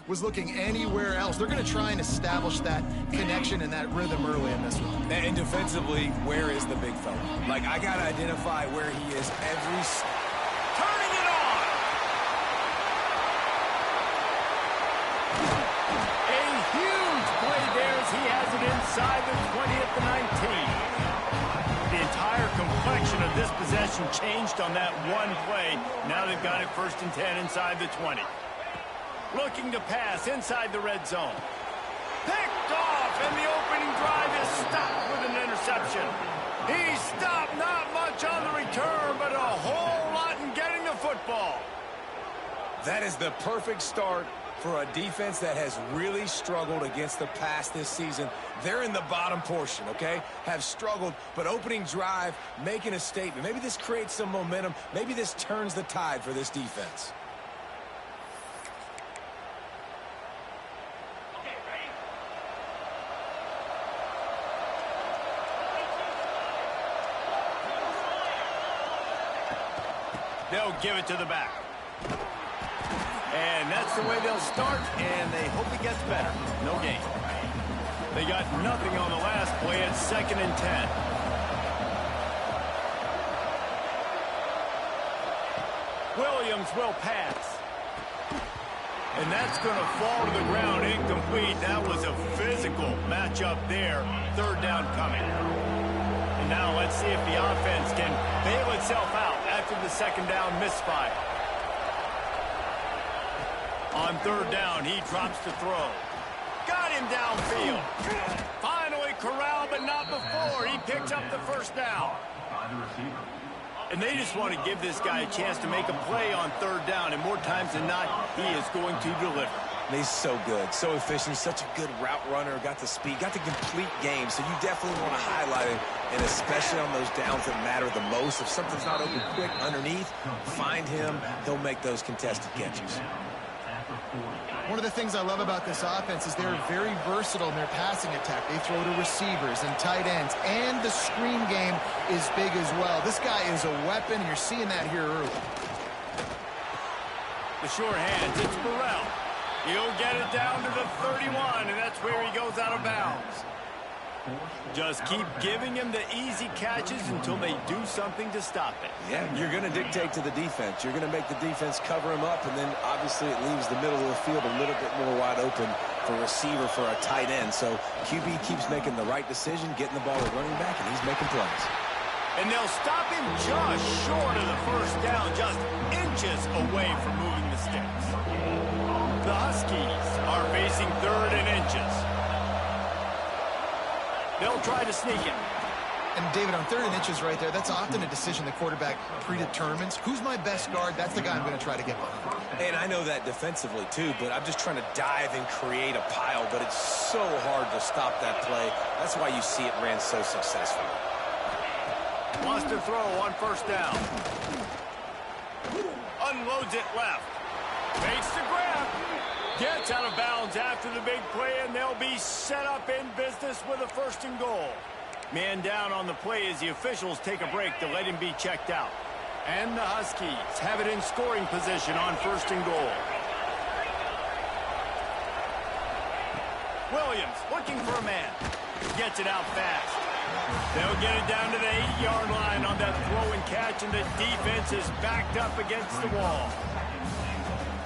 was looking anywhere else. They're going to try and establish that connection and that rhythm early in this one. And defensively, where is the big fella? Like, I got to identify where he is every... Turning it on! A huge play there as he has it inside the 20 at the 19. The entire complexion of this possession changed on that one play. Now they've got it 1st and 10 inside the 20. Looking to pass inside the red zone. Picked off, and the opening drive is stopped with an interception. He stopped not much on the return, but a whole lot in getting the football. That is the perfect start for a defense that has really struggled against the pass this season. They're in the bottom portion, okay? Have struggled, but opening drive, making a statement. Maybe this creates some momentum. Maybe this turns the tide for this defense. They'll give it to the back. And that's the way they'll start, and they hope it gets better. No gain. They got nothing on the last play. It's 2nd and 10. Williams will pass. And that's going to fall to the ground incomplete. That was a physical matchup there. 3rd down coming. And now let's see if the offense can bail itself out after the 2nd down misfire. On 3rd down, he drops the throw. Got him downfield. Finally corralled, but not before. He picks up the 1st down. And they just want to give this guy a chance to make a play on 3rd down, and more times than not, he is going to deliver. He's so good, so efficient, such a good route runner, got the speed, got the complete game, so you definitely want to highlight it, and especially on those downs that matter the most. If something's not open quick underneath, find him, he'll make those contested catches. One of the things I love about this offense is they're very versatile in their passing attack. They throw to receivers and tight ends, and the screen game is big as well. This guy is a weapon, and you're seeing that here early. The short hands, it's Burrell. He'll get it down to the 31, and that's where he goes out of bounds. Just keep giving him the easy catches until they do something to stop it. Yeah, you're going to dictate to the defense. You're going to make the defense cover him up, and then obviously it leaves the middle of the field a little bit more wide open for a receiver, for a tight end. So QB keeps making the right decision, getting the ball to running back, and he's making plays. And they'll stop him just short of the 1st down, just inches away from moving the sticks. The Huskies are facing 3rd and inches. They'll try to sneak it. And David, on 3rd and inches right there, that's often a decision the quarterback predetermines. Who's my best guard? That's the guy I'm going to try to get behind. And I know that defensively too, but I'm just trying to dive and create a pile, but it's so hard to stop that play. That's why you see it ran so successfully. Wants to throw on 1st down. Unloads it left. Makes the grab. Gets out of bounds after the big play, and they'll be set up in business with a 1st and goal. Man down on the play as the officials take a break to let him be checked out. And the Huskies have it in scoring position on 1st and goal. Williams looking for a man. Gets it out fast. They'll get it down to the 8-yard line on that throw and catch, and the defense is backed up against the wall.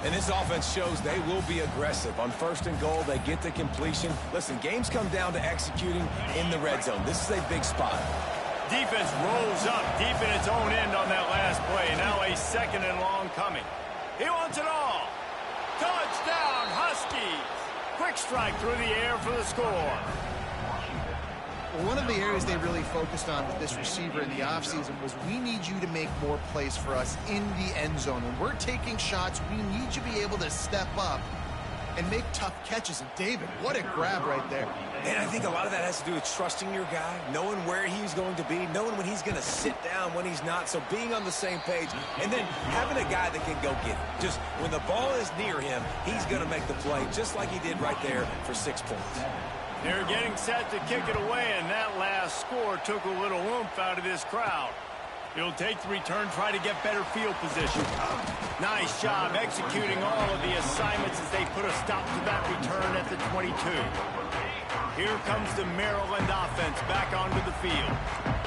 And this offense shows they will be aggressive. On 1st and goal, they get the completion. Listen, games come down to executing in the red zone. This is a big spot. Defense rolls up deep in its own end on that last play. Now a 2nd and long coming. He wants it all. Touchdown, Huskies. Quick strike through the air for the score. Well, one of the areas they really focused on with this receiver in the offseason was, we need you to make more plays for us in the end zone. When we're taking shots, we need you to be able to step up and make tough catches. And David, what a grab right there. And I think a lot of that has to do with trusting your guy, knowing where he's going to be, knowing when he's going to sit down, when he's not. So being on the same page, and then having a guy that can go get it. Just when the ball is near him, he's going to make the play, just like he did right there for 6 points. They're getting set to kick it away, and that last score took a little oomph out of this crowd. He'll take the return, try to get better field position. Nice job executing all of the assignments as they put a stop to that return at the 22. Here comes the Maryland offense back onto the field.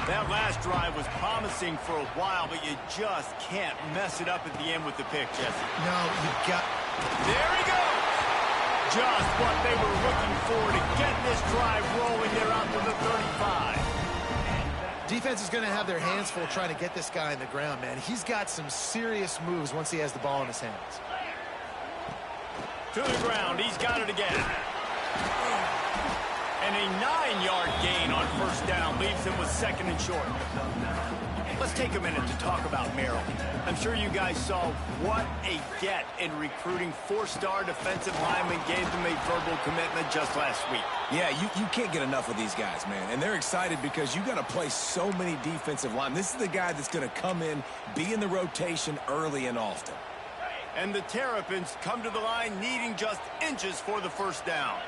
That last drive was promising for a while, but you just can't mess it up at the end with the pick, Jesse. No, you got... There he goes! Just what they were looking for to get this drive rolling there out to the 35. Defense is going to have their hands full trying to get this guy in the ground, man. He's got some serious moves once he has the ball in his hands. To the ground. He's got it again. And a 9-yard gain on first down leaves him with second and short. Let's take a minute to talk about Maryland. I'm sure you guys saw what a get in recruiting. 4-star defensive linemen gave them a verbal commitment just last week. Yeah, you can't get enough of these guys, man. And they're excited because you got to play so many defensive linemen. This is the guy that's going to come in, be in the rotation early and often. And the Terrapins come to the line needing just inches for the first down.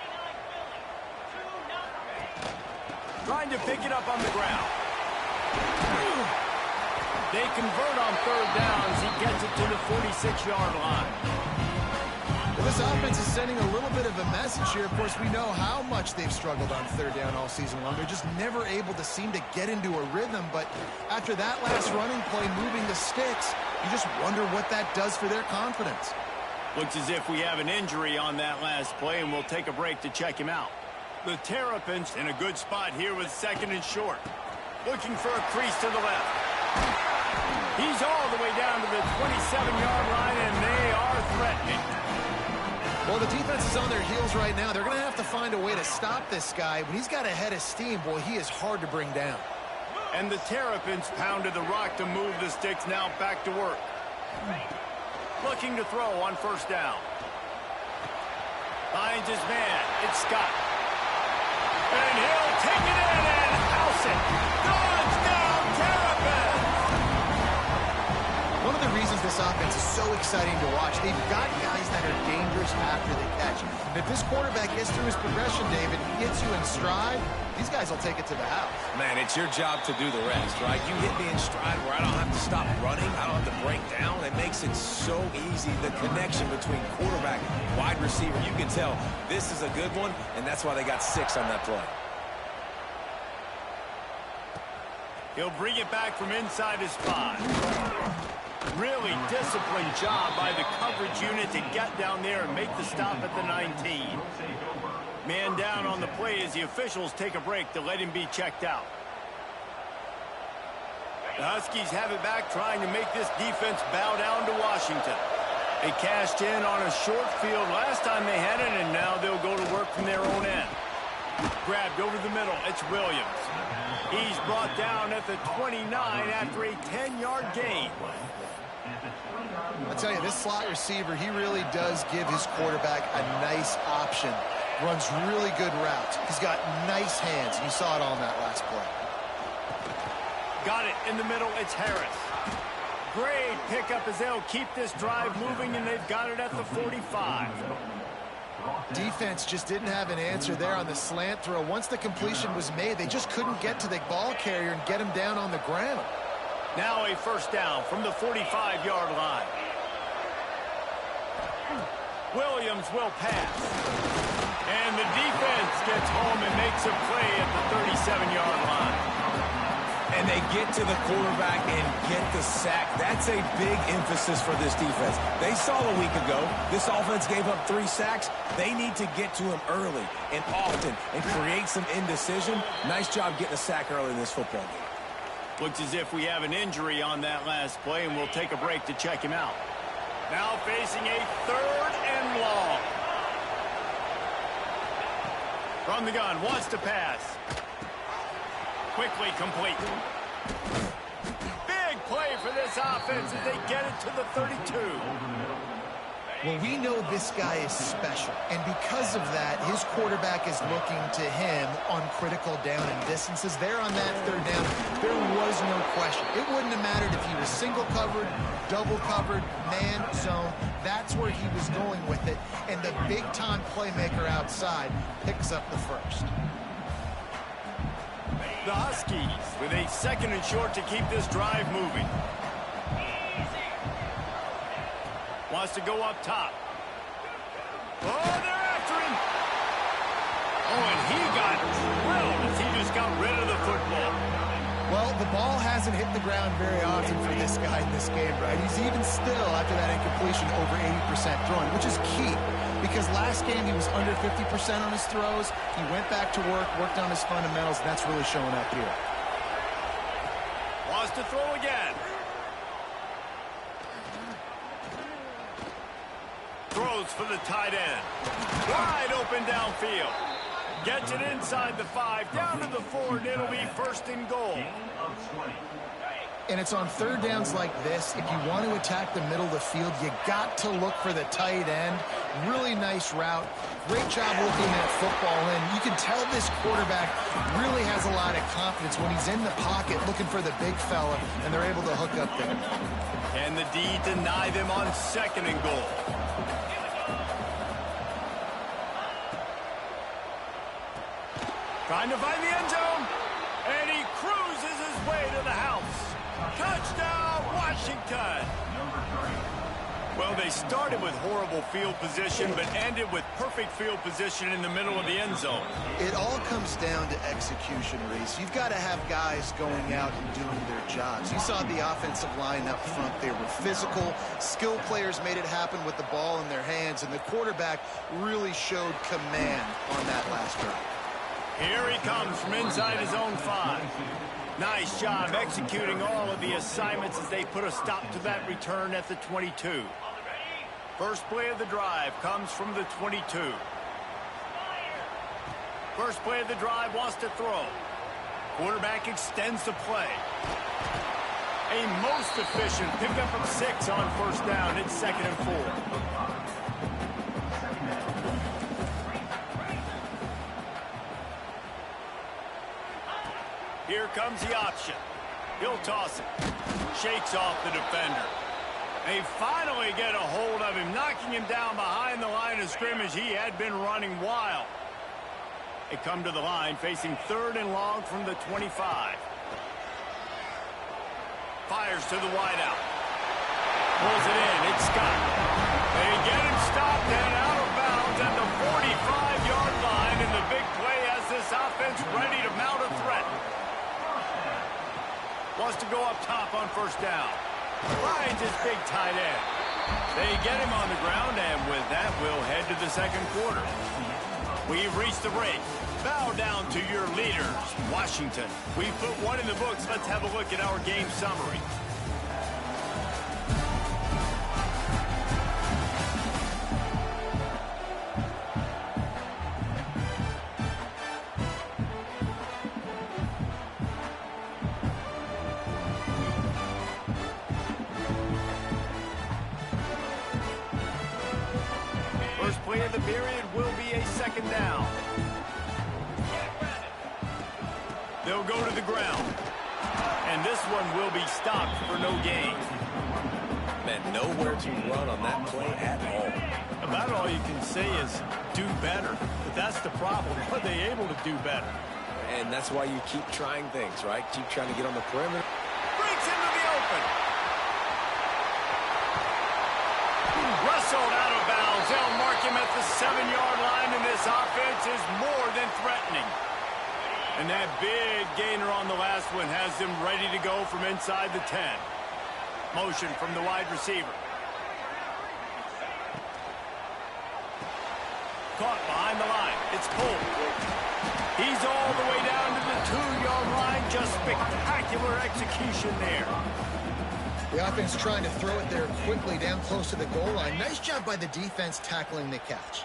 Trying to pick it up on the ground. They convert on third down as he gets it to the 46-yard line. Well, this offense is sending a little bit of a message here. Of course, we know how much they've struggled on third down all season long. They're just never able to seem to get into a rhythm. But after that last running play, moving the sticks, you just wonder what that does for their confidence. Looks as if we have an injury on that last play, and we'll take a break to check him out. The Terrapins in a good spot here with second and short. Looking for a crease to the left. He's all the way down to the 27-yard line, and they are threatening. Well, the defense is on their heels right now. They're going to have to find a way to stop this guy. When he's got a head of steam, boy, he is hard to bring down. And the Terrapins pounded the rock to move the sticks, now back to work. Looking to throw on first down. Finds his man. It's Scott. And he'll take it in and house it. Touchdown, Terrapins! One of the reasons this offense is so exciting to watch, they've got guys that are dangerous after the catch. And if this quarterback gets through his progression, David, gets you in stride, these guys will take it to the house. Man, it's your job to do the rest, right? You hit me in stride where I don't have to stop running. I don't have to break down. It makes it so easy, the connection between quarterback and wide receiver. You can tell this is a good one, and that's why they got 6 on that play. He'll bring it back from inside his 5. Really disciplined job by the coverage unit to get down there and make the stop at the 19. Man down on the play as the officials take a break to let him be checked out. The Huskies have it back, trying to make this defense bow down to Washington. They cashed in on a short field last time they had it, and now they'll go to work from their own end. Grabbed over the middle, it's Williams. He's brought down at the 29 after a 10-yard gain. I tell you, this slot receiver, he really does give his quarterback a nice option. Runs really good routes. He's got nice hands. You saw it on that last play. Got it in the middle. It's Harris. Great pickup as they'll keep this drive moving, and they've got it at the 45. Defense just didn't have an answer there on the slant throw. Once the completion was made, they just couldn't get to the ball carrier and get him down on the ground. Now a first down from the 45-yard line. Williams will pass. And the defense gets home and makes a play at the 37-yard line. And they get to the quarterback and get the sack. That's a big emphasis for this defense. They saw a week ago, this offense gave up 3 sacks. They need to get to him early and often and create some indecision. Nice job getting a sack early in this football game. Looks as if we have an injury on that last play, and we'll take a break to check him out. Now facing a 3rd and long. From the gun, wants to pass. Quickly complete. Big play for this offense as they get it to the 32. Well, we know this guy is special, and because of that, his quarterback is looking to him on critical down and distances. There on that 3rd down, there was no question. It wouldn't have mattered if he was single covered, double covered, man, zone. That's where he was going with it, and the big-time playmaker outside picks up the first. The Huskies with a 2nd and short to keep this drive moving. Wants to go up top. Oh, they're after him. Oh, and he got drilled as he just got rid of the football. Well, the ball hasn't hit the ground very often for this guy in this game, right? He's even still, after that incompletion, over 80% throwing, which is key. Because last game he was under 50% on his throws. He went back to work, worked on his fundamentals, and that's really showing up here. Wants to throw again. Throws for the tight end. Wide open downfield. Gets it inside the 5, down to the 4, and it'll be 1st and goal. And it's on 3rd downs like this. If you want to attack the middle of the field, you got to look for the tight end. Really nice route. Great job looking that football in. You can tell this quarterback really has a lot of confidence when he's in the pocket looking for the big fella, and they're able to hook up there. Can the D deny them on 2nd and goal? Trying to find the end zone, and he cruises his way to the house. Touchdown, Washington! Well, they started with horrible field position, but ended with perfect field position in the middle of the end zone. It all comes down to execution, Reese. You've got to have guys going out and doing their jobs. You saw the offensive line up front. They were physical. Skill players made it happen with the ball in their hands, and the quarterback really showed command on that last drive. Here he comes from inside his own 5. Nice job executing all of the assignments as they put a stop to that return at the 22. First play of the drive comes from the 22. First play of the drive wants to throw. Quarterback extends the play. A most efficient pickup of 6 on 1st down. It's 2nd and 4. Here comes the option. He'll toss it. Shakes off the defender. They finally get a hold of him, knocking him down behind the line of scrimmage. He had been running wild. They come to the line, facing 3rd and long from the 25. Fires to the wideout. Pulls it in. It's Scott. They get him stopped and out of bounds at the 45-yard line, and the big play has this offense ready to mount a threat. Wants to go up top on 1st down. Finds his big tight end. They get him on the ground, and with that, we'll head to the 2nd quarter. We've reached the break. Bow down to your leaders, Washington. We've put one in the books. Let's have a look at our game summary. First play of the period will be a 2nd down. They'll go to the ground. And this one will be stopped for no gain. Man, nowhere to run on that play at all. About all you can say is do better. But that's the problem. Are they able to do better? And that's why you keep trying things, right? Keep trying to get on the perimeter. Breaks into the open. Wrestled out of bounds. They'll mark him at the 7-yard line, and this offense is more than threatening. And that big gainer on the last one has them ready to go from inside the 10. Motion from the wide receiver. Caught behind the line. It's Cole. He's all the way down to the 2-yard line. Just spectacular execution there. The offense trying to throw it there quickly down close to the goal line. Nice job by the defense tackling the catch.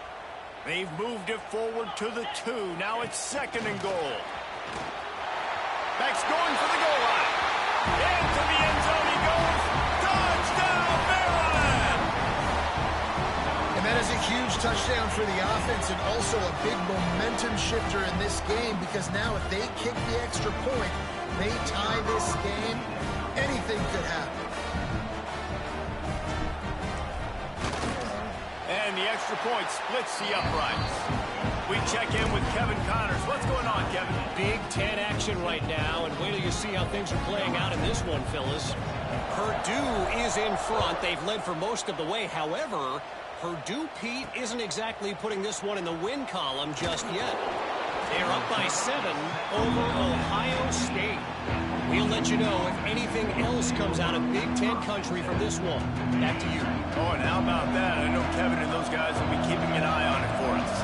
They've moved it forward to the 2. Now it's 2nd and goal. Back's going for the goal line. Into the end zone he goes. Touchdown, Maryland! And that is a huge touchdown for the offense and also a big momentum shifter in this game, because now if they kick the extra point, they tie this game, anything could happen. And the extra point splits the uprights. We check in with Kevin Connors. What's going on, Kevin? Big Ten action right now, and wait till you see how things are playing out in this one, Phyllis. Purdue is in front. They've led for most of the way. However, Purdue, Pete, isn't exactly putting this one in the win column just yet. They're up by 7 over Ohio State. We'll let you know if anything else comes out of Big Ten country from this one. Back to you. Oh, and how about that? I know Kevin and those guys will be keeping an eye on it for us.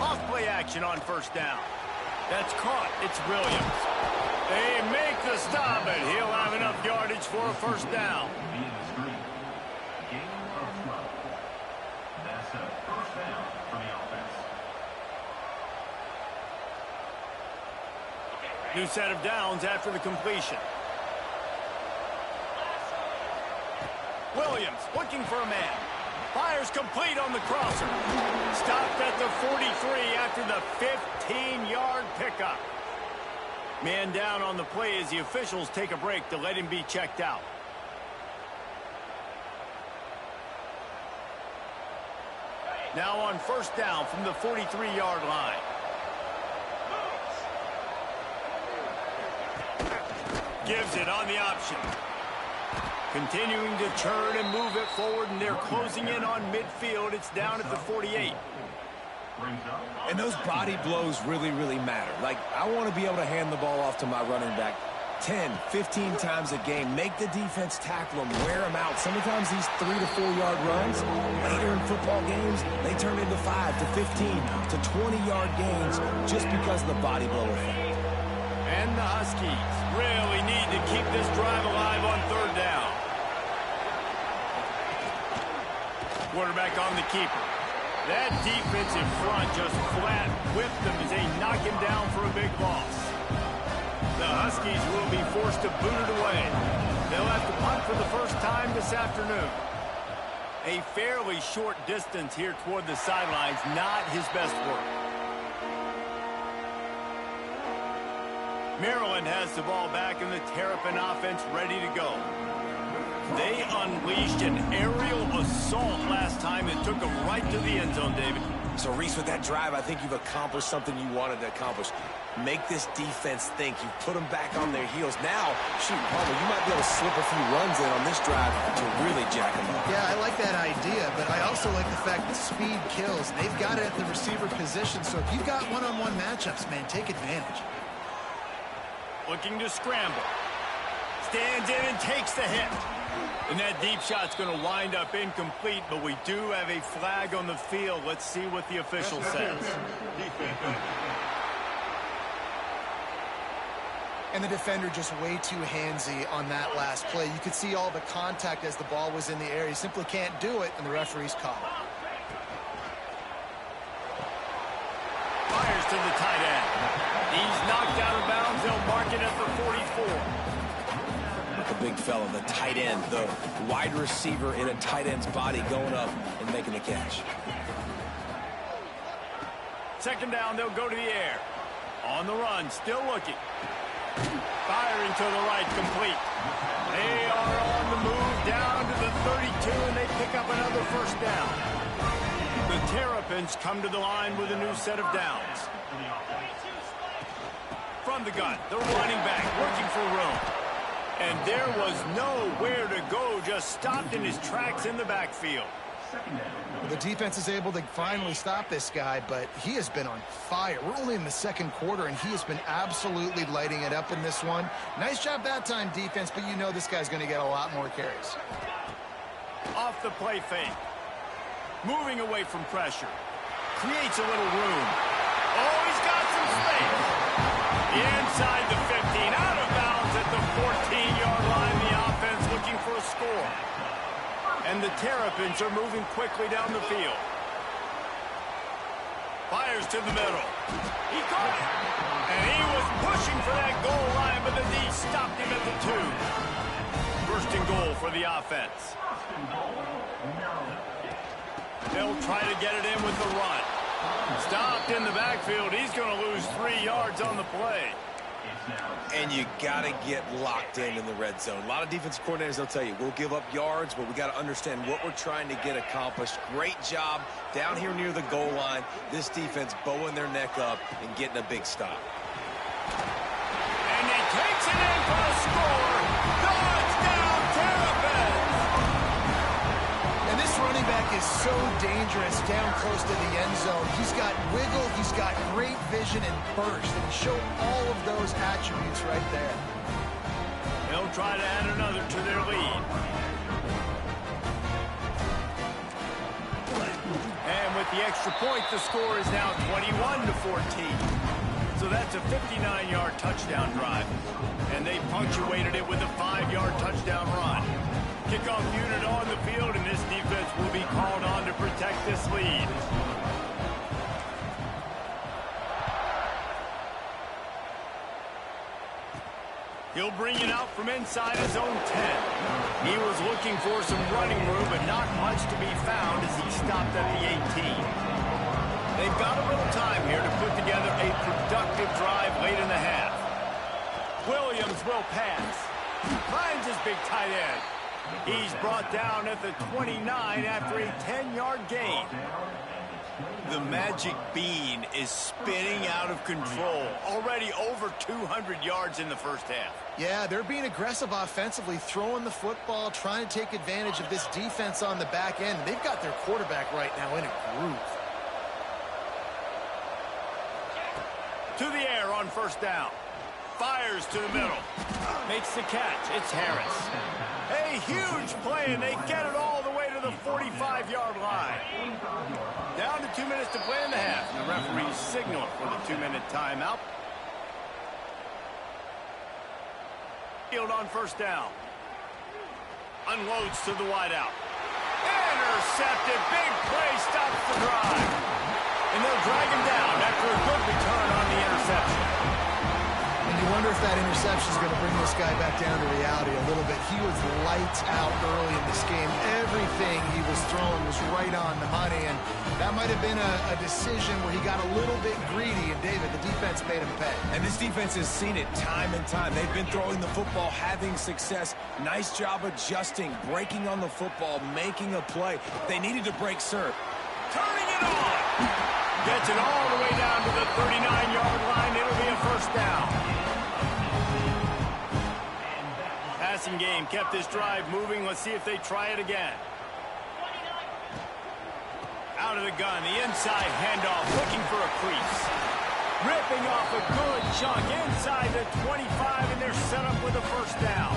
Off-play action on first down. That's caught. It's Williams. They make the stop, and he'll have enough yardage for a first down. New set of downs after the completion. Williams looking for a man. Fires complete on the crosser. Stopped at the 43 after the 15-yard pickup. Man down on the play as the officials take a break to let him be checked out. Now on first down from the 43-yard line. Gives it on the option. Continuing to turn and move it forward, and they're closing in on midfield. It's down at the 48. And those body blows really, really matter. Like, I want to be able to hand the ball off to my running back 10, 15 times a game. Make the defense tackle them, wear them out. Sometimes these 3 to 4 yard runs, later in football games, they turn into 5 to 15 to 20-yard gains just because of the body blow effect. And the Huskies really need to keep this drive alive on third down. Quarterback on the keeper. That defense in front just flat whipped them as they knock him down for a big loss. The Huskies will be forced to boot it away. They'll have to punt for the first time this afternoon. A fairly short distance here toward the sidelines, not his best work. Maryland has the ball back in the Terrapin offense ready to go. They unleashed an aerial assault last time and took them right to the end zone, David. So, Reese, with that drive, I think you've accomplished something you wanted to accomplish. Make this defense think. You put them back on their heels. Now, shoot, Palmer, you might be able to slip a few runs in on this drive to really jack them up. Yeah, I like that idea, but I also like the fact that speed kills. They've got it at the receiver position, so if you've got one-on-one matchups, man, take advantage. Looking to scramble. Stands in and takes the hit. And that deep shot's going to wind up incomplete, but we do have a flag on the field. Let's see what the official says. And the defender just way too handsy on that last play. You could see all the contact as the ball was in the air. He simply can't do it, and the referee's called it. Fires to the tight end. He's knocked out of bounds. They'll mark it at the 44. The big fella, the tight end, the wide receiver in a tight end's body going up and making the catch. Second down, they'll go to the air. On the run, still looking. Firing to the right, complete. They are on the move down to the 32, and they pick up another first down. The Terrapins come to the line with a new set of downs. From the gun, the running back looking for room. And there was nowhere to go, just stopped in his tracks in the backfield. The defense is able to finally stop this guy, but he has been on fire. We're only in the second quarter, and he has been absolutely lighting it up in this one. Nice job that time, defense, but you know this guy's going to get a lot more carries. Off the play fake. Moving away from pressure. Creates a little room. Oh, he's got some space. Inside the 15, out of bounds at the 14-yard line. The offense looking for a score. And the Terrapins are moving quickly down the field. Fires to the middle. He caught it. And he was pushing for that goal line, but the D stopped him at the 2. First and goal for the offense. They'll try to get it in with the run. Stopped in the backfield. He's going to lose 3 yards on the play. And you got to get locked in the red zone. A lot of defensive coordinators, they'll tell you, we'll give up yards, but we got to understand what we're trying to get accomplished. Great job down here near the goal line. This defense bowing their neck up and getting a big stop. And he takes it in for a score. Touchdown, Terrapins! And this running back is so dangerous down close to the end zone. He's got wiggle, he's got great vision and burst, and he showed all of those attributes right there. They'll try to add another to their lead. And with the extra point, the score is now 21-14. So that's a 59-yard touchdown drive. And they punctuated it with a 5-yard touchdown run. Kickoff unit on the field, and this defense will be called on to protect this lead. He'll bring it out from inside his own 10. He was looking for some running room, but not much to be found as he stopped at the 18. They've got a little time here to put together a productive drive late in the half. Williams will pass. Finds his big tight end. He's brought down at the 29 after a 10-yard gain. The magic bean is spinning out of control. Already over 200 yards in the first half. Yeah, they're being aggressive offensively, throwing the football, trying to take advantage of this defense on the back end. They've got their quarterback right now in a groove. To the air on first down. Fires to the middle. Makes the catch. It's Harris. A huge play, and they get it all the way to the 45-yard line. Down to 2 minutes to play in the half. The referees signal for the 2-minute timeout. Field on first down. Unloads to the wideout. Intercepted. Big play stops the drive. And they'll drag him down after a good return on the interception. And you wonder if that interception is going to bring this guy back down to reality a little bit. He was lights out early in this game. Everything he was throwing was right on the money, and that might have been a decision where he got a little bit greedy, and David, the defense made him pay. And this defense has seen it time and time. They've been throwing the football, having success. Nice job adjusting, breaking on the football, making a play. They needed to break serve. Turning it on. Gets it all the way down to the 39-yard line. It'll be a first down. Passing game kept this drive moving. Let's see if they try it again. Out of the gun, the inside handoff, looking for a crease. Ripping off a good chunk inside the 25, and they're set up with a first down.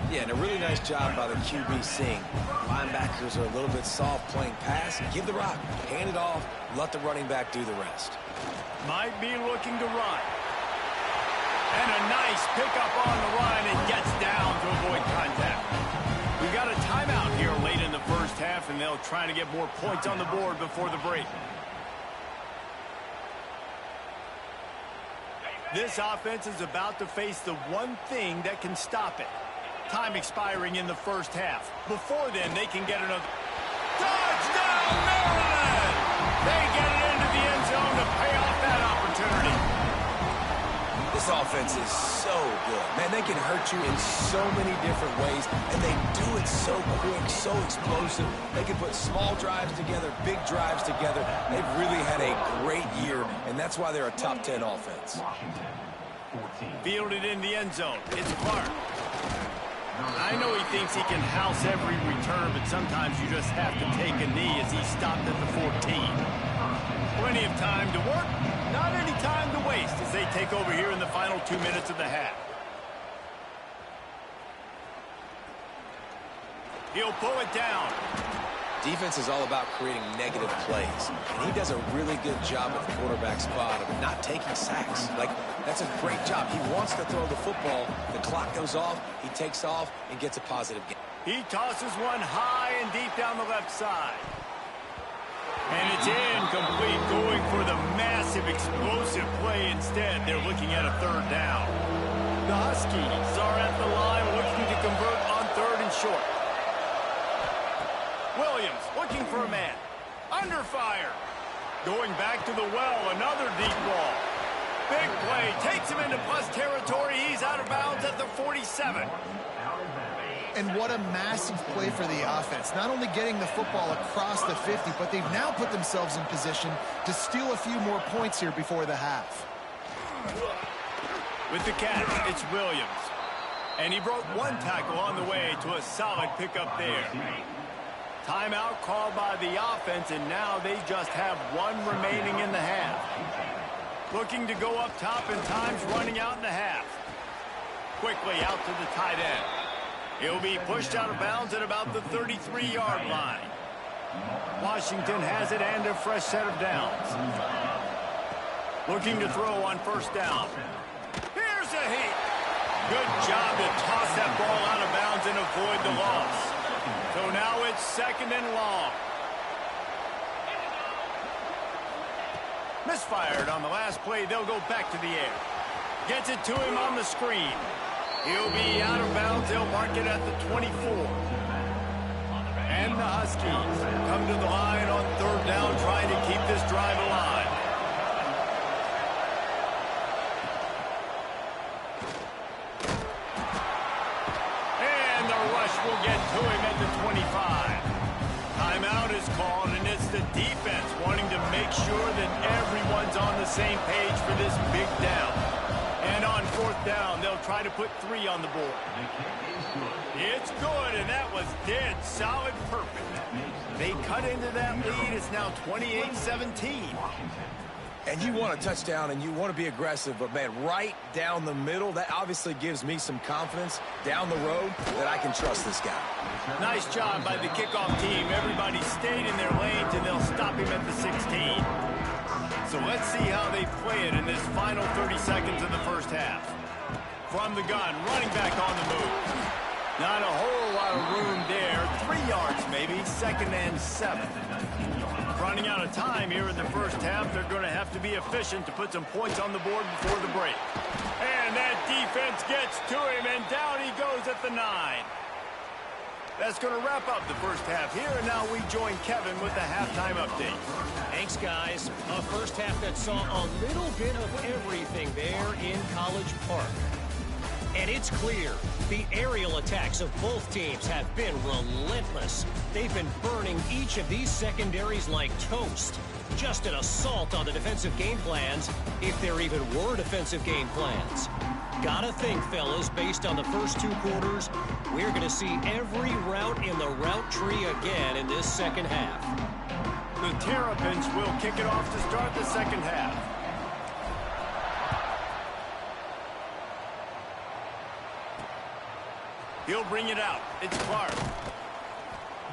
Yeah, and a really nice job by the QB seeing. Linebackers are a little bit soft playing pass. Give the rock, hand it off, let the running back do the rest. Might be looking to run. And a nice pickup on the run and gets down to avoid contact. We got a timeout here late in the first half, and they'll try to get more points on the board before the break. This offense is about to face the one thing that can stop it. Time expiring in the first half. Before then, they can get another. Touchdown, Maryland! They get it into the end zone to pay off that opportunity. This offense is so good. Man, they can hurt you in so many different ways, and they do it so quick, so explosive. They can put small drives together, big drives together. They've really had a great year, and that's why they're a top 10 offense. Fielded in the end zone. It's Clark. I know he thinks he can house every return, but sometimes you just have to take a knee as he stopped at the 14. Plenty of time to work, not any time to waste as they take over here in the final 2 minutes of the half. He'll pull it down. Defense is all about creating negative plays, and he does a really good job at the quarterback spot of not taking sacks. Like, that's a great job. He wants to throw the football. The clock goes off, he takes off, and gets a positive gain. He tosses one high and deep down the left side. And it's incomplete, going for the massive explosive play instead. They're looking at a third down. The Huskies are at the line looking to convert on third and short. Williams looking for a man. Under fire. Going back to the well, another deep ball. Big play. Takes him into plus territory. He's out of bounds at the 47. And what a massive play for the offense. Not only getting the football across the 50, but they've now put themselves in position to steal a few more points here before the half. With the catch, it's Williams. And he broke one tackle on the way to a solid pickup there. Timeout called by the offense, and now they just have one remaining in the half. Looking to go up top, and time's running out in the half. Quickly out to the tight end. He'll be pushed out of bounds at about the 33-yard line. Washington has it and a fresh set of downs. Looking to throw on first down. Here's a heat. Good job to toss that ball out of bounds and avoid the loss. So now it's second and long. Misfired on the last play. They'll go back to the air. Gets it to him on the screen. He'll be out of bounds. They'll mark it at the 24. And the Huskies come to the line on third down, trying to keep this drive alive. And the rush will get to him at the 25. Timeout is called, and it's the defense wanting to make sure that everyone's on the same page for this big down. And on fourth down, they'll try to put 3 on the board. It's good, and that was dead solid perfect. They cut into that lead. It's now 28-17. And you want a touchdown, and you want to be aggressive, but, man, right down the middle, that obviously gives me some confidence down the road that I can trust this guy. Nice job by the kickoff team. Everybody stayed in their lanes, and they'll stop him at the 16. So let's see how they play it in this final 30 seconds of the first half. From the gun, running back on the move. Not a whole lot of room there. 3 yards maybe, second and 7. Running out of time here in the first half. They're going to have to be efficient to put some points on the board before the break. And that defense gets to him, and down he goes at the 9. That's going to wrap up the first half here, and now we join Kevin with the halftime update. Thanks, guys. A first half that saw a little bit of everything there in College Park. And it's clear the aerial attacks of both teams have been relentless. They've been burning each of these secondaries like toast. Just an assault on the defensive game plans, if there even were defensive game plans. Gotta think, fellas, based on the first 2 quarters, we're going to see every route in the route tree again in this second half. The Terrapins will kick it off to start the second half. He'll bring it out. It's Clark.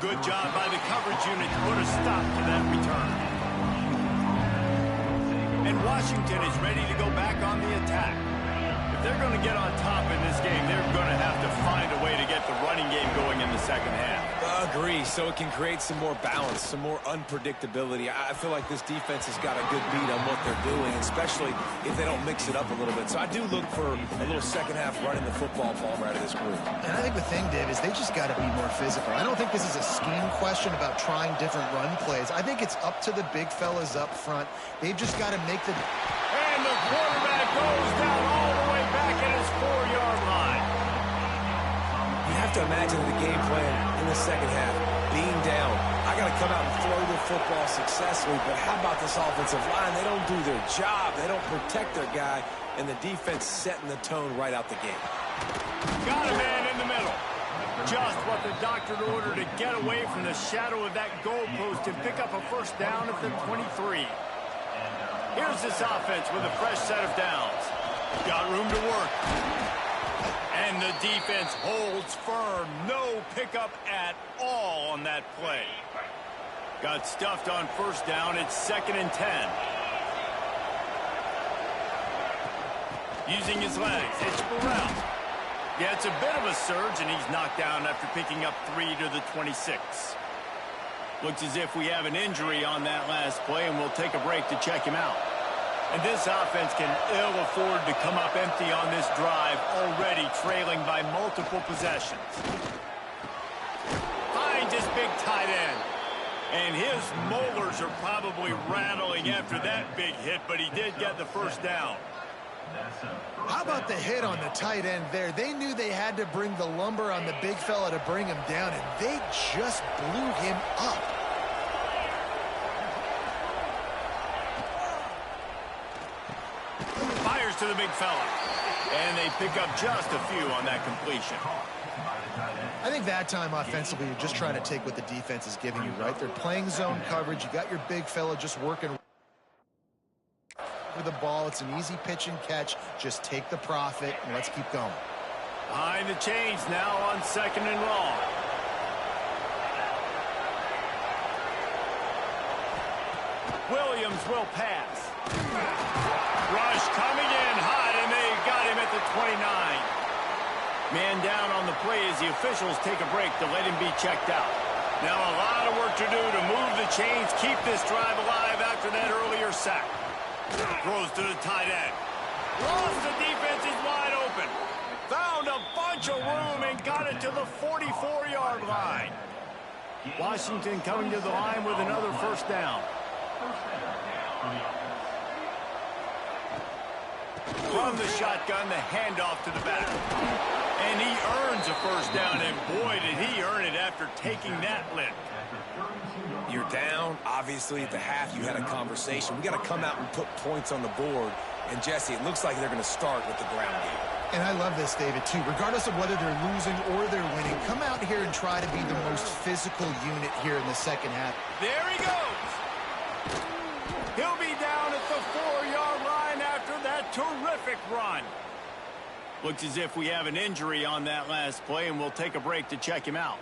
Good job by the coverage unit to put a stop to that return. And Washington is ready to go back on the attack. If they're going to get on top in this game, they're going to have to find a way to get the running game going in the second half. Agree, so it can create some more balance, some more unpredictability. I feel like this defense has got a good beat on what they're doing, especially if they don't mix it up a little bit. So I do look for a little second half running the football ball out of this group. And I think the thing, Dave, is they just got to be more physical. I don't think this is a scheme question about trying different run plays. I think it's up to the big fellas up front. They've just got to make the... And the quarterback goes down all the way back at his 4-yard line. You have to imagine the game plan in the second half, being down. I got to come out and throw the football successfully, but how about this offensive line? They don't do their job. They don't protect their guy, and the defense setting the tone right out the gate. Got a man in the middle. Just what the doctor ordered to get away from the shadow of that goalpost and pick up a first down at the 23. Here's this offense with a fresh set of downs. Got room to work. And the defense holds firm. No pickup at all on that play. Got stuffed on first down. It's second and 10. Using his legs, it's Burrell. Yeah, it's a bit of a surge, and he's knocked down after picking up 3 to the 26. Looks as if we have an injury on that last play, and we'll take a break to check him out. And this offense can ill afford to come up empty on this drive, already trailing by multiple possessions. Finds his big tight end. And his molars are probably rattling after that big hit, but he did get the first down. How about the hit on the tight end there? They knew they had to bring the lumber on the big fella to bring him down, and they just blew him up. Fires to the big fella. And they pick up just a few on that completion. I think that time offensively, you're just trying to take what the defense is giving you, right? They're playing zone coverage. You got your big fella just working for the ball. It's an easy pitch and catch. Just take the profit, and let's keep going. Behind the chains now on 2nd and long. Williams will pass. Rush coming in hot, and they got him at the 29. Man down on the play as the officials take a break to let him be checked out. Now a lot of work to do to move the chains, keep this drive alive after that earlier sack. Throws to the tight end. Lost, the defense is wide open. Found a bunch of room and got it to the 44-yard line. Washington coming to the line with another first down. From the shotgun, the handoff to the back. And he earns a first down, and boy, did he earn it after taking that lick. You're down. Obviously, at the half, you had a conversation. We got to come out and put points on the board. And, Jesse, it looks like they're going to start with the ground game. And I love this, David, too. Regardless of whether they're losing or they're winning, come out here and try to be the most physical unit here in the second half. There he goes. He'll be down at the 4-yard line after that terrific run. Looks as if we have an injury on that last play, and we'll take a break to check him out.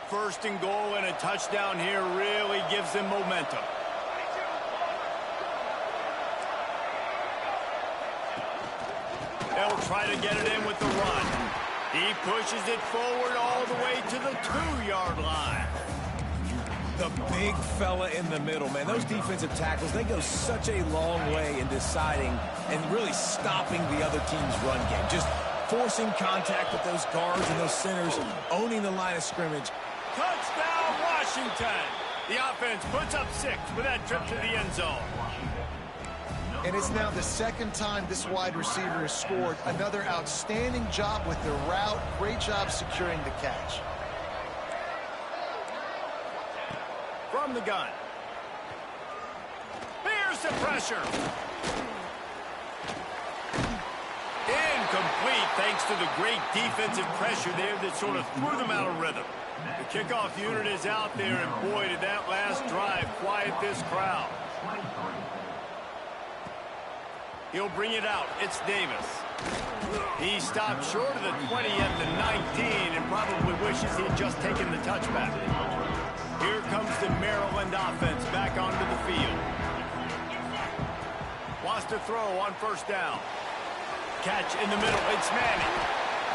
First and goal and a touchdown here really gives them momentum. They'll try to get it in with the run. He pushes it forward all the way to the 2-yard line. The big fella in the middle, man. Those defensive tackles, they go such a long way in deciding and really stopping the other team's run game. Just forcing contact with those guards and those centers, owning the line of scrimmage. Touchdown, Washington. The offense puts up 6 with that trip to the end zone. And it's now the second time this wide receiver has scored. Another outstanding job with the route. Great job securing the catch. From the gun. Here's the pressure. Incomplete thanks to the great defensive pressure there that sort of threw them out of rhythm. The kickoff unit is out there, and boy, did that last drive quiet this crowd. He'll bring it out. It's Davis. He stopped short of the 20 at the 19 and probably wishes he'd just taken the touchback. Here comes the Maryland offense back onto the field. Wants to throw on first down. Catch in the middle. It's Manning.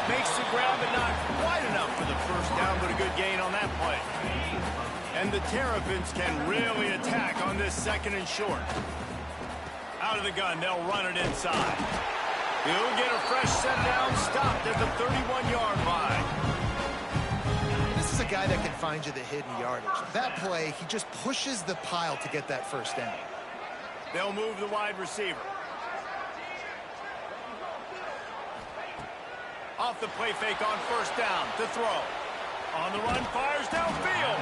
Makes the grab, but not quite enough for the first down, but a good gain on that play. And the Terrapins can really attack on this 2nd and short. Out of the gun, they'll run it inside. He'll get a fresh set down, stopped at the 31-yard line. This is a guy that can find you the hidden yardage. That play, he just pushes the pile to get that first down. They'll move the wide receiver. Off the play fake on first down to throw. On the run, fires downfield.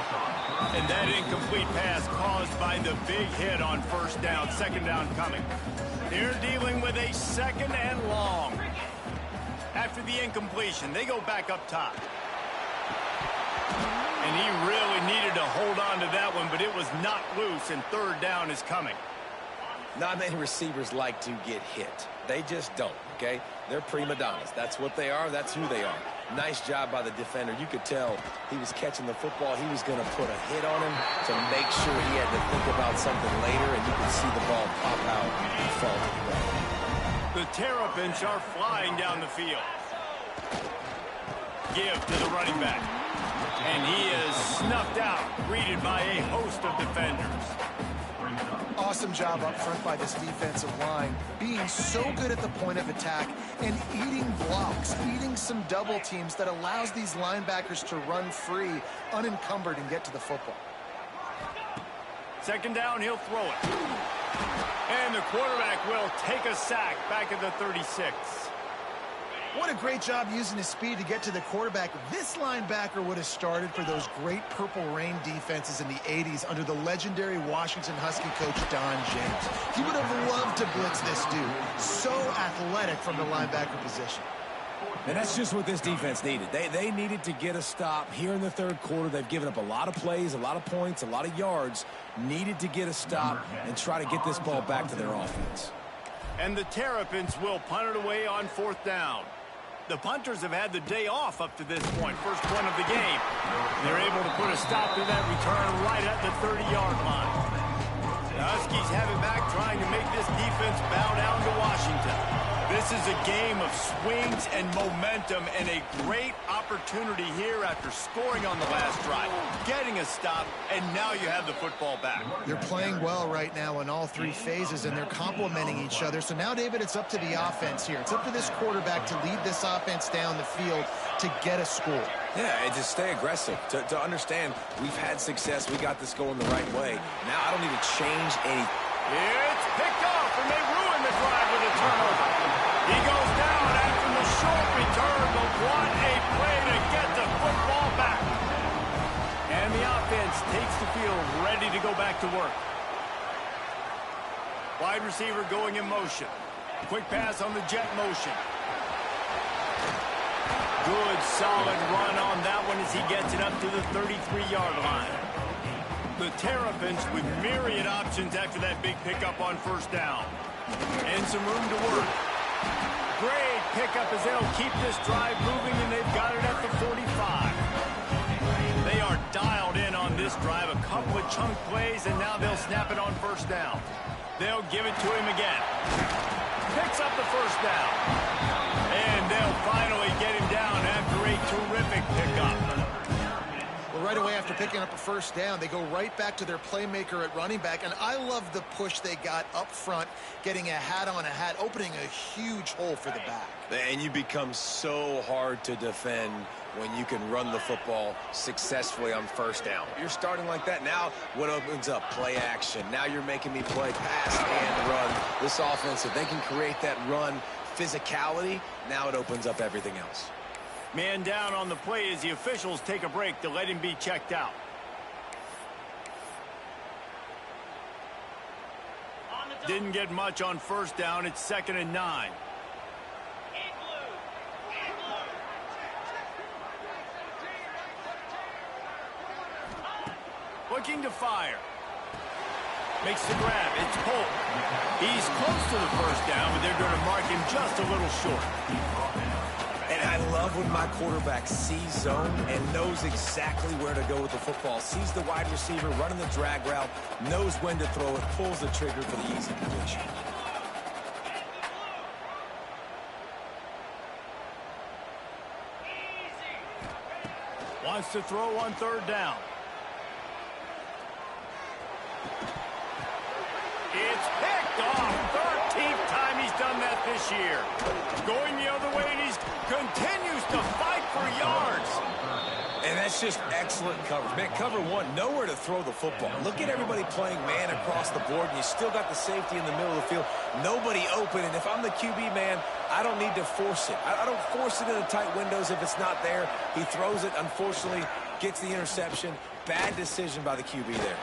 And that incomplete pass caused by the big hit on first down. 2nd down coming. They're dealing with a 2nd and long. After the incompletion, they go back up top. And he really needed to hold on to that one, but it was not loose, and 3rd down is coming. Not many receivers like to get hit. They just don't, okay? They're prima donnas. That's what they are. That's who they are. Nice job by the defender. You could tell he was catching the football. He was going to put a hit on him to make sure he had to think about something later, and you could see the ball pop out and fall to the ground. The Terrapins are flying down the field. Give to the running back. And he is snuffed out, greeted by a host of defenders. Awesome awesome job up front by this defensive line, being so good at the point of attack and eating blocks, eating some double teams that allows these linebackers to run free, unencumbered, and get to the football. Second down, he'll throw it. And the quarterback will take a sack back at the 36. What a great job using his speed to get to the quarterback. This linebacker would have started for those great Purple Rain defenses in the 80s under the legendary Washington Husky coach Don James. He would have loved to blitz this dude. So athletic from the linebacker position. And that's just what this defense needed. They needed to get a stop here in the third quarter. They've given up a lot of plays, a lot of points, a lot of yards. Needed to get a stop and try to get this ball back to their offense. And the Terrapins will punt it away on fourth down. The punters have had the day off up to this point, first point of the game. They're able to put a stop to that return right at the 30-yard line. The Huskies have it back, trying to make this defense bow down to Washington. This is a game of swings and momentum, and a great opportunity here after scoring on the last drive, getting a stop, and now you have the football back. They're playing well right now in all three phases, and they're complementing each other. So now, David, it's up to the offense here. It's up to this quarterback to lead this offense down the field to get a score. Yeah, and to stay aggressive, to understand we've had success, we got this going the right way. Now I don't need to change anything. It's picked off, and they ruin the drive with a turnover. He goes down after the short return, but what a play to get the football back. And the offense takes the field, ready to go back to work. Wide receiver going in motion. Quick pass on the jet motion. Good, solid run on that one as he gets it up to the 33-yard line. The Terrapins with myriad options after that big pickup on first down. And some room to work. Great pickup as they'll keep this drive moving, and they've got it at the 45. They are dialed in on this drive. A couple of chunk plays, and now they'll snap it on first down. They'll give it to him again. Picks up the first down. And they'll finally get him down after a terrific pickup. Well, right away after picking up a first down, they go right back to their playmaker at running back. And I love the push they got up front, getting a hat on a hat, opening a huge hole for the back. And you become so hard to defend when you can run the football successfully on first down. You're starting like that. Now what opens up? Play action. Now you're making me play pass and run. This offense, if they can create that run physicality, now it opens up everything else. Man down on the play as the officials take a break to let him be checked out. Didn't get much on first down. It's 2nd and 9. Looking to fire. Makes the grab. It's Polk. He's close to the first down, but they're going to mark him just a little short. And I love when my quarterback sees zone and knows exactly where to go with the football. Sees the wide receiver running the drag route, knows when to throw it, pulls the trigger for the easy completion. Wants to throw on third down. It's picked off. 13th time he's done that this year. Going the other way, and he continues to fight for yards. And that's just excellent coverage. Man, cover one, nowhere to throw the football. Look at everybody playing man across the board, and you still got the safety in the middle of the field. Nobody open, and if I'm the QB, man, I don't need to force it. I don't force it into tight windows if it's not there. He throws it, unfortunately, gets the interception. Bad decision by the QB there.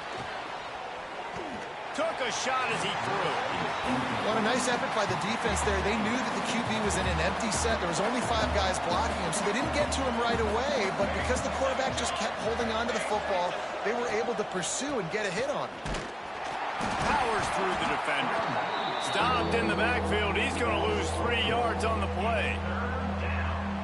Took a shot as he threw. What a nice effort by the defense there. They knew that the QB was in an empty set. There was only 5 guys blocking him, so they didn't get to him right away. But because the quarterback just kept holding on to the football, they were able to pursue and get a hit on him. Powers through the defender. Stopped in the backfield. He's going to lose 3 yards on the play.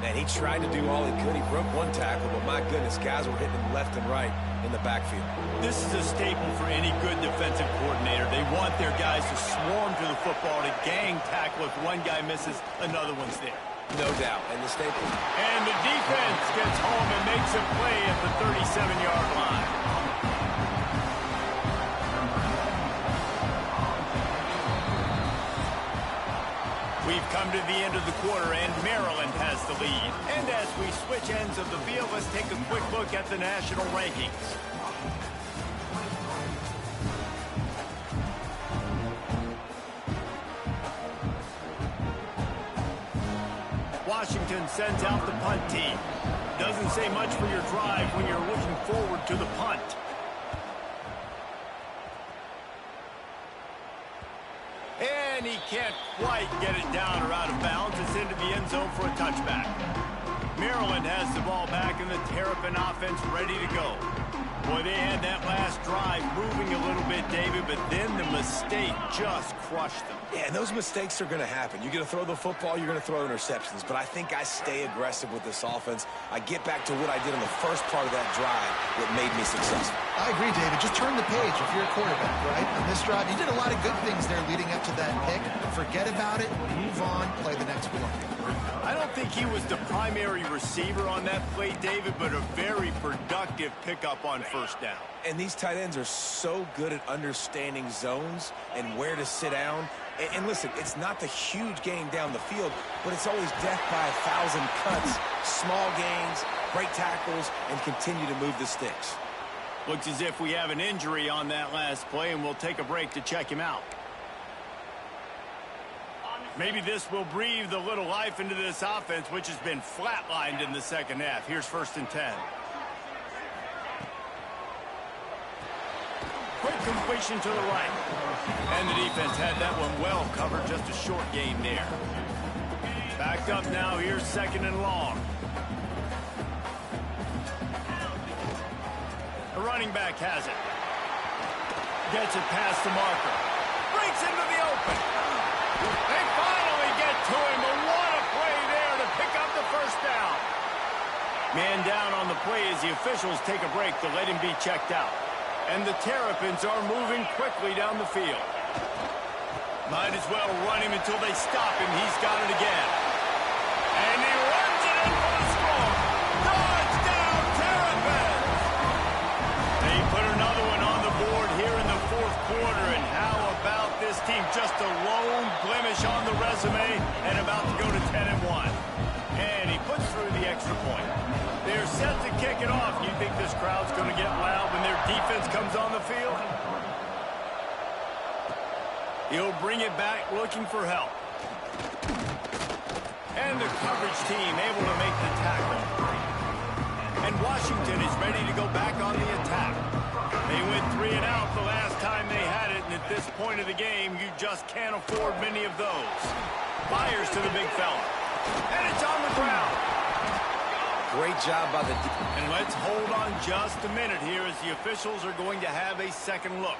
And he tried to do all he could. He broke one tackle, but my goodness, guys were hitting him left and right in the backfield. This is a staple for any good defensive coordinator. They want their guys to swarm to the football, to gang tackle. If one guy misses, another one's there. No doubt. And the staple. And the defense gets home and makes a play at the 37-yard line. come to the end of the quarter, and Maryland has the lead. And as we switch ends of the field, let's take a quick look at the national rankings. Washington sends out the punt team. Doesn't say much for your drive when you're looking forward to the punt. And he can't quite get it down or out of bounds. It's into the end zone for a touchback. Maryland has the ball back and the Terrapin offense ready to go. Boy, they had that last drive moving a little bit, David, but then the mistake just crushed them. Yeah, and those mistakes are going to happen. You're going to throw the football, you're going to throw interceptions. But I think I stay aggressive with this offense. I get back to what I did in the first part of that drive that made me successful. I agree, David. Just turn the page if you're a quarterback, right? On this drive, you did a lot of good things there leading up to that pick. Forget about it, move on, play the next one. I don't think he was the primary receiver on that play, David, but a very productive pickup on first down. And these tight ends are so good at understanding zones and where to sit down. And listen, it's not the huge game down the field, but it's always death by 1,000 cuts, small gains, break tackles, and continue to move the sticks. Looks as if we have an injury on that last play, and we'll take a break to check him out. Maybe this will breathe a little life into this offense, which has been flatlined in the second half. Here's 1st and 10. Quick completion to the right. And the defense had that one well covered, just a short gain there. Back up now, here's 2nd and long. The running back has it. Gets it past the marker. Breaks into the open. They finally get to him, but what a play there to pick up the first down. Man down on the play as the officials take a break to let him be checked out. And the Terrapins are moving quickly down the field. Might as well run him until they stop him. He's got it again. And he runs it in for the score. Touchdown, Terrapins! They put another one on the board here in the 4th quarter. And how about this team? Just a lone blemish on the resume and about to go to 10-1. And he puts through the extra point. They're set to kick it off. You think this crowd's going to get loud when their defense comes on the field? He'll bring it back looking for help. And the coverage team able to make the tackle. And Washington is ready to go back on the attack. They went 3 and out the last time they had it, and at this point of the game, you just can't afford many of those. Fires to the big fella. And it's on the ground. Great job by the... And let's hold on just a minute here as the officials are going to have a second look.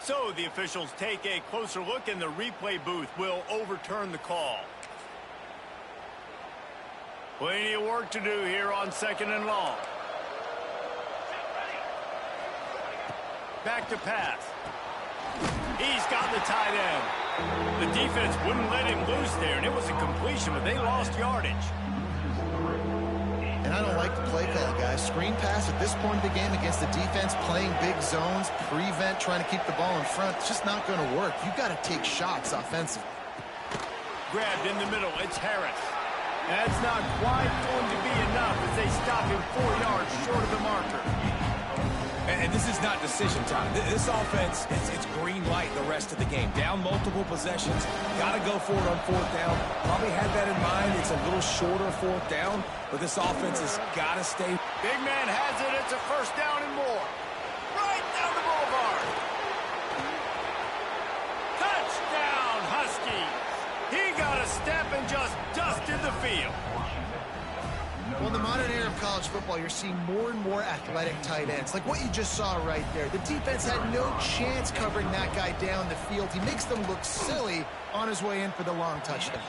So the officials take a closer look, and the replay booth will overturn the call. Plenty of work to do here on 2nd and long. Back to pass. He's got the tight end. The defense wouldn't let him loose there, and it was a completion, but they lost yardage. And I don't like the play call, guys. Screen pass at this point of the game against the defense, playing big zones, prevent, trying to keep the ball in front. It's just not going to work. You've got to take shots offensively. Grabbed in the middle. It's Harris. That's not quite going to be enough as they stop him 4 yards short of the marker. And this is not decision time. This offense, it's green light the rest of the game. Down multiple possessions. Got to go for it on 4th down. Probably had that in mind. It's a little shorter 4th down, but this offense has got to stay. Big man has it. It's a 1st down and more. Right down the boulevard. Touchdown, Huskies. He got a step and just dusted the field. Well, in the modern era of college football, you're seeing more and more athletic tight ends. Like what you just saw right there. The defense had no chance covering that guy down the field. He makes them look silly on his way in for the long touchdown.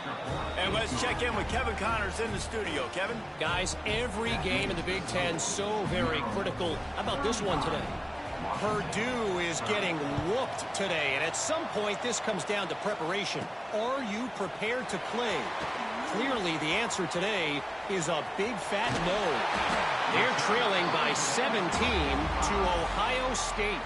And let's check in with Kevin Connors in the studio. Kevin? Guys, every game in the Big Ten so very critical. How about this one today? Purdue is getting whooped today, and at some point this comes down to preparation. Are you prepared to play? Clearly the answer today is a big fat no. They're trailing by 17 to Ohio State.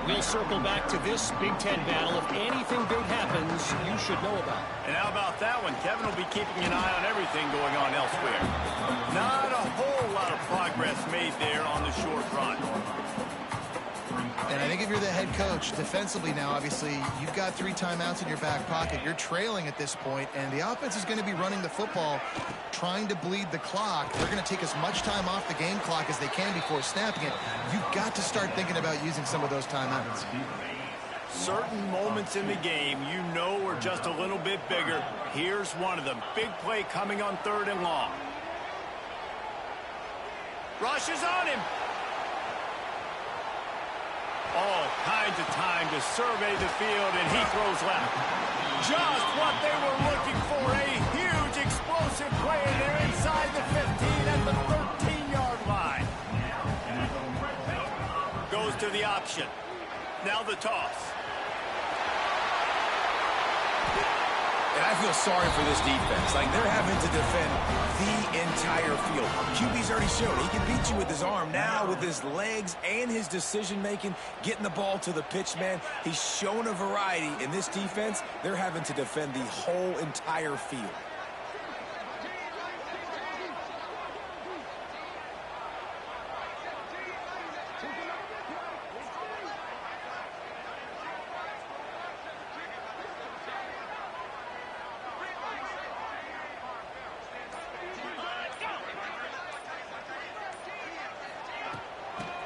We'll circle back to this Big Ten battle. If anything big happens, you should know about it. And how about that one? Kevin will be keeping an eye on everything going on elsewhere. Not a whole lot of progress made there on the short run. And I think if you're the head coach, defensively now, obviously, you've got 3 timeouts in your back pocket. You're trailing at this point, and the offense is going to be running the football, trying to bleed the clock. They're going to take as much time off the game clock as they can before snapping it. You've got to start thinking about using some of those timeouts. Certain moments in the game you know are just a little bit bigger. Here's one of them. Big play coming on 3rd and long. Rush is on him. All kinds of time to survey the field, and he throws left. Just what they were looking for, a huge explosive play, and they're inside the 15 at the 13-yard line. Goes to the option. Now the toss. And I feel sorry for this defense. Like, they're having to defend the entire field. QB's already shown he can beat you with his arm. Now, with his legs and his decision-making, getting the ball to the pitch man, he's shown a variety. In this defense, they're having to defend the whole entire field.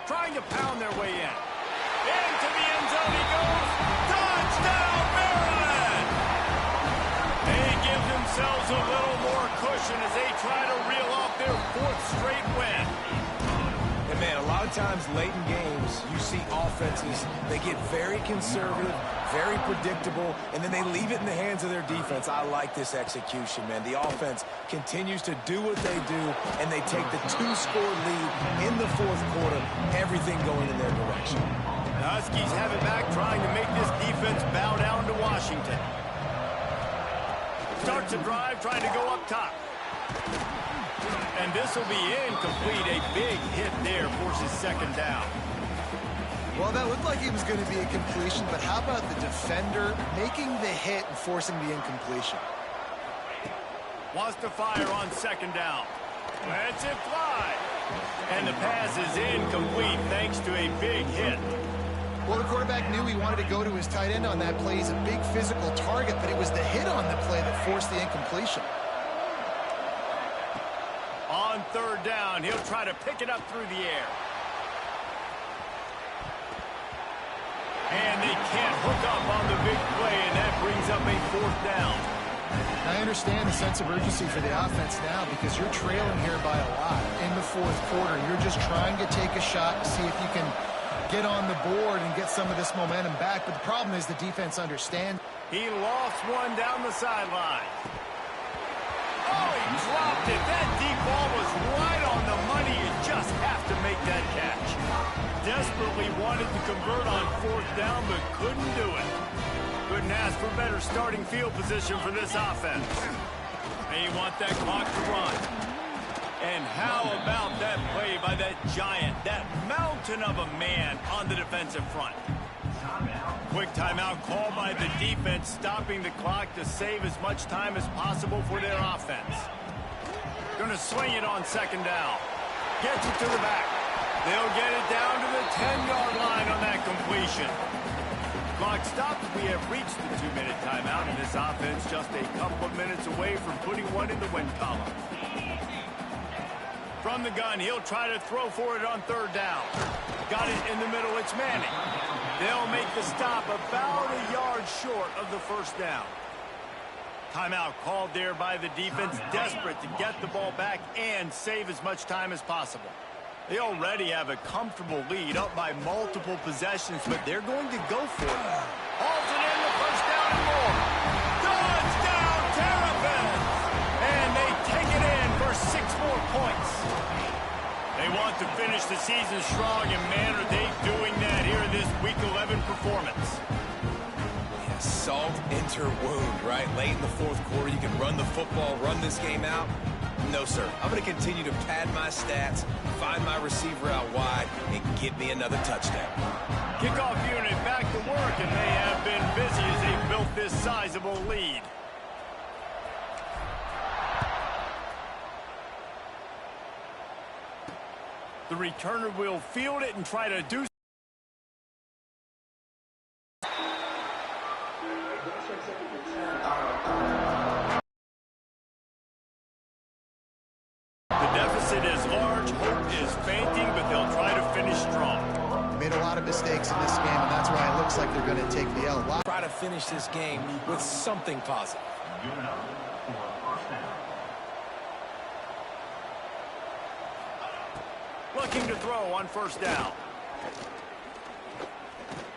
Trying to pound their way in. Into the end zone he goes. Touchdown, Maryland! They give themselves a little more cushion as they try to reel off their 4th straight win. And, man, a lot of times late in games, you see offenses, they get very conservative, very predictable, and then they leave it in the hands of their defense. I like this execution, man. The offense continues to do what they do, and they take the 2-score lead in the 4th quarter, everything going in their direction. The Huskies have it back, trying to make this defense bow down to Washington. Starts a drive, trying to go up top. And this will be incomplete. A big hit there forces 2nd down. Well, that looked like it was going to be a completion, but how about the defender making the hit and forcing the incompletion? Wants to fire on 2nd down. Lets it fly. And the pass is incomplete thanks to a big hit. Well, the quarterback knew he wanted to go to his tight end on that play. He's a big physical target, but it was the hit on the play that forced the incompletion. On 3rd down, he'll try to pick it up through the air. And they can't hook up on the big play, and that brings up a 4th down. I understand the sense of urgency for the offense now because you're trailing here by a lot in the 4th quarter. You're just trying to take a shot to see if you can get on the board and get some of this momentum back. But the problem is the defense understands. He lost one down the sideline. Oh, he dropped it. That deep ball was right on the money. You just have to make that catch. Desperately wanted to convert on 4th down, but couldn't do it. Couldn't ask for better starting field position for this offense. They want that clock to run. And how about that play by that giant, that mountain of a man on the defensive front? Quick timeout called by the defense, stopping the clock to save as much time as possible for their offense. Going to swing it on 2nd down. Gets it to the back. They'll get it down to the 10-yard line on that completion. Clock stopped. We have reached the 2-minute timeout, and this offense just a couple of minutes away from putting one in the win column. From the gun, he'll try to throw for it on 3rd down. Got it in the middle. It's Manning. They'll make the stop about a yard short of the 1st down. Timeout called there by the defense, desperate to get the ball back and save as much time as possible. They already have a comfortable lead, up by multiple possessions, but they're going to go for it. Hauls it in, the 1st down and more. Touchdown, Terrapins! And they take it in for 6 more points. They want to finish the season strong, and man, are they doing that here in this Week 11 performance. Yeah, salt into wound, right? Late in the fourth quarter, you can run the football, run this game out. No, sir. I'm going to continue to pad my stats, find my receiver out wide, and get me another touchdown. Kickoff unit back to work, and they have been busy as they built this sizable lead. The returner will field it and try to do the deficit is large, hope is fainting, but they'll try to finish strong. Made a lot of mistakes in this game, and that's why it looks like they're going to take the L. Try to finish this game with something positive. Looking to throw on first down.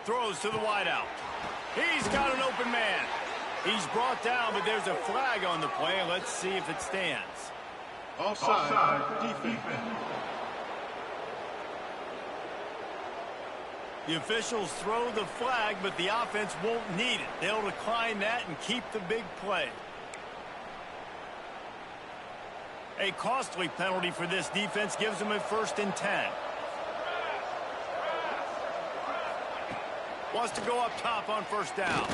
Throws to the wideout. He's got an open man. He's brought down, but there's a flag on the play. Let's see if it stands. Offside, defense. The officials throw the flag, but the offense won't need it. They'll decline that and keep the big play. A costly penalty for this defense gives them a 1st and 10. Wants to go up top on first down.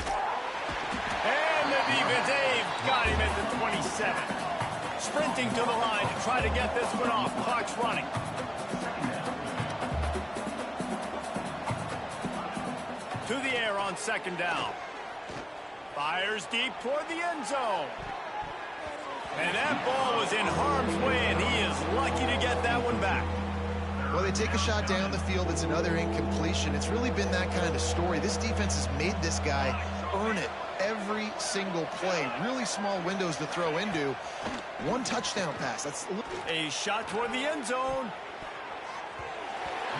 And the defense, they've got him at the 27. Sprinting to the line to try to get this one off. Clock's running. To the air on 2nd down. Fires deep toward the end zone. And that ball was in harm's way, and he is lucky to get that one back. Well, they take a shot down the field. It's another incompletion. It's really been that kind of story. This defense has made this guy earn it every single play. Really small windows to throw into. 1 touchdown pass. That's a shot toward the end zone.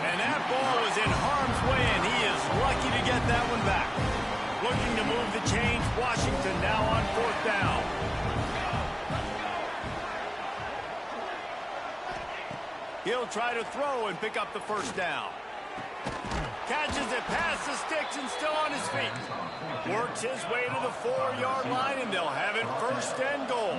And that ball was in harm's way, and he is lucky to get that one back. Looking to move the chains. Washington now on 4th down. He'll try to throw and pick up the 1st down. Catches it past the sticks and still on his feet. Works his way to the 4-yard line, and they'll have it 1st and goal.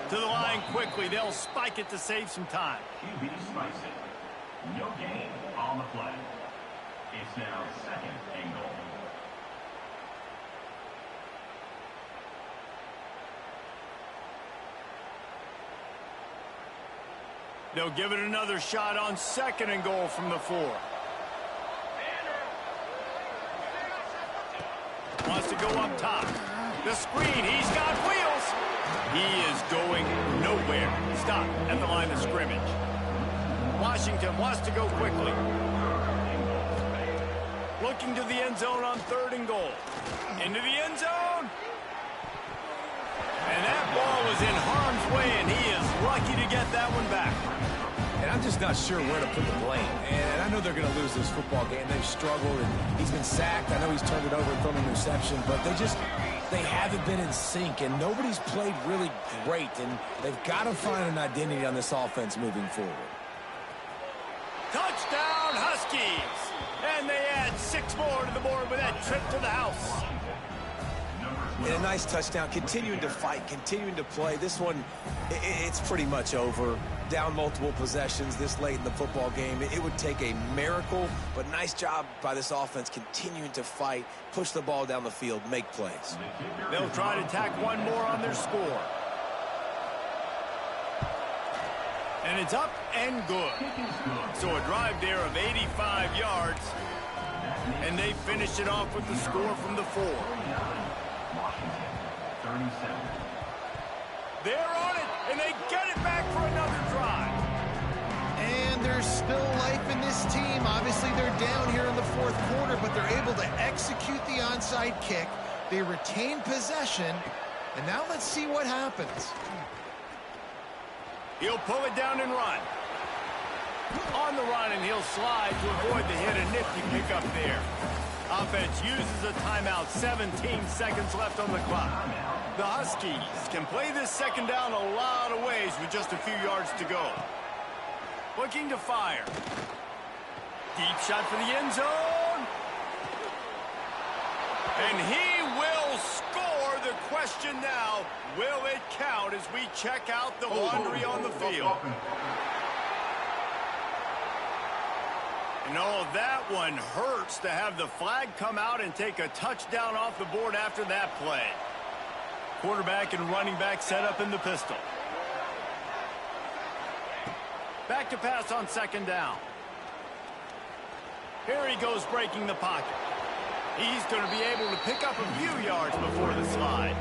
To the line quickly. They'll spike it to save some time. QB spikes it. No gain on the play. It's now 2nd and goal. They'll give it another shot on 2nd and goal from the 4. Wants to go up top. The screen. He's got wheels. He is going nowhere. Stop at the line of scrimmage. Washington wants to go quickly. Looking to the end zone on 3rd and goal. Into the end zone. And that ball was in harm's way, and he is lucky to get that one back. And I'm just not sure where to put the blame. And I know they're going to lose this football game. They've struggled, and he's been sacked. I know he's turned it over and thrown an interception, but they haven't been in sync, and nobody's played really great, and they've got to find an identity on this offense moving forward. Touchdown, Huskies! And they add 6 more to the board with that trip to the house. And a nice touchdown, continuing to fight, continuing to play. This one, it's pretty much over. Down multiple possessions this late in the football game. It would take a miracle, but nice job by this offense continuing to fight, push the ball down the field, make plays. They'll try to tack 1 more on their score. And it's up and good. So a drive there of 85 yards, and they finished it off with the score from the 4. They're on it, and they get it back for another drive. And there's still life in this team. Obviously, they're down here in the 4th quarter, but they're able to execute the onside kick. They retain possession, and now let's see what happens. He'll pull it down and run. On the run, and he'll slide to avoid the hit. A nifty pickup there. Offense uses a timeout, 17 seconds left on the clock. The Huskies can play this second down a lot of ways with just a few yards to go. Looking to fire. Deep shot for the end zone. And he will score. The question now, will it count as we check out the laundry on the field? No, that one hurts to have the flag come out and take a touchdown off the board after that play. Quarterback and running back set up in the pistol. Back to pass on second down. Here he goes breaking the pocket. He's going to be able to pick up a few yards before the slide.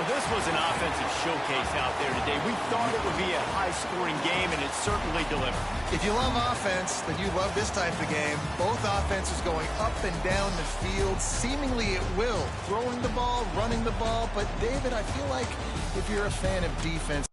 Well, this was an offensive showcase out there today. We thought it would be a high-scoring game, and it certainly delivered. If you love offense, then you love this type of game. Both offenses going up and down the field, seemingly at will. Throwing the ball, running the ball. But, David, I feel like if you're a fan of defense,